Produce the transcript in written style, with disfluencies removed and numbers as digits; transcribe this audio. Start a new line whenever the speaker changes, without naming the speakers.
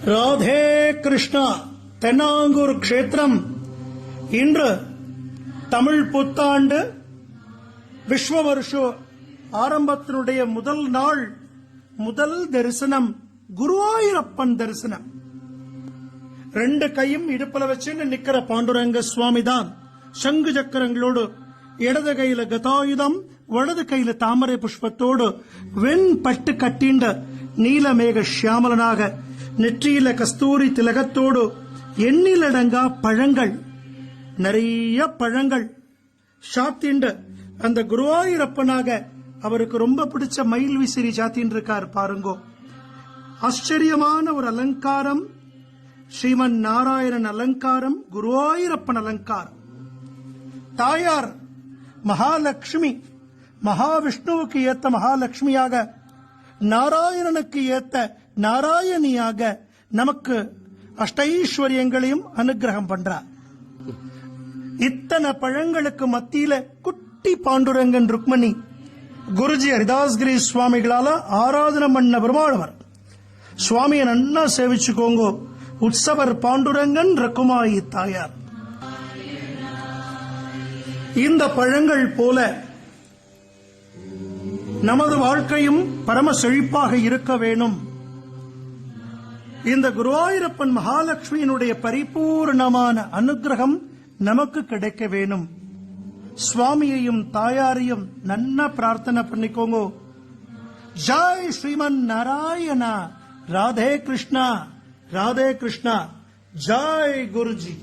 ராதே கிருஷ்ணா. தென்னாங்கூர் க்ஷேத்திரம் இன்று தமிழ் புத்தாண்டு விஸ்வ வருஷ ஆரம்பத்தினுடைய முதல் நாள், முதல் தரிசனம் குருவாயூரப்பன் தரிசனம். ரெண்டு கையும் இடுப்புல வச்சுன்னு நிக்கிற பாண்டுரங்க சுவாமி தான். சங்கு சக்கரங்களோடு, இடது கையில கதாயுதம், வலது கையில தாமரை புஷ்பத்தோடு, வெண் பட்டு கட்டிண்ட நீலமேக சியாமலனாக, நெற்றியில கஸ்தூரி திலகத்தோடு, எண்ணிலடங்கா பழங்கள், நிறைய பழங்கள் சாத்திண்டு அந்த குருவாயூரப்பனாக அவருக்கு ரொம்ப பிடிச்ச மயில் விசிறி சாத்தின்னு இருக்கார் பாருங்கோ. ஆச்சரியமான ஒரு அலங்காரம், ஸ்ரீமன் நாராயணன் அலங்காரம், குருவாயூரப்பன் அலங்காரம். தாயார் மகாலட்சுமி, மகாவிஷ்ணுவுக்கு ஏத்த மகாலட்சுமியாக, நாராயணனுக்கு ஏத்த நாராயணியாக நமக்கு அஷ்டைஸ்வரியங்களையும் அனுகிரகம் பண்றார். இத்தனை பழங்களுக்கு மத்தியில குட்டி பாண்டுரங்கன் ருக்மணி குருஜி ஹரிதாஸ்கிரி சுவாமிகளால ஆராதனை பண்ண பெருமாளவர். சுவாமியை நன்னா சேவிச்சுக்கோங்க. உற்சவர் பாண்டுரங்கன் ரகுமாயி தாயார். இந்த பழங்கள் போல நமது வாழ்க்கையும் பரம செழிப்பாக இருக்க வேணும். இந்த குருவாயூரப்பன் மகாலட்சுமியினுடைய பரிபூர்ணமான அனுகிரகம் நமக்கு கிடைக்க வேணும். சுவாமியையும் தாயாரையும் நன்னா பிரார்த்தனை பண்ணிக்கோங்க. ஜெய் ஸ்ரீமன் நாராயணா. ராதே கிருஷ்ணா, ராதே கிருஷ்ணா. ஜெய் குருஜி.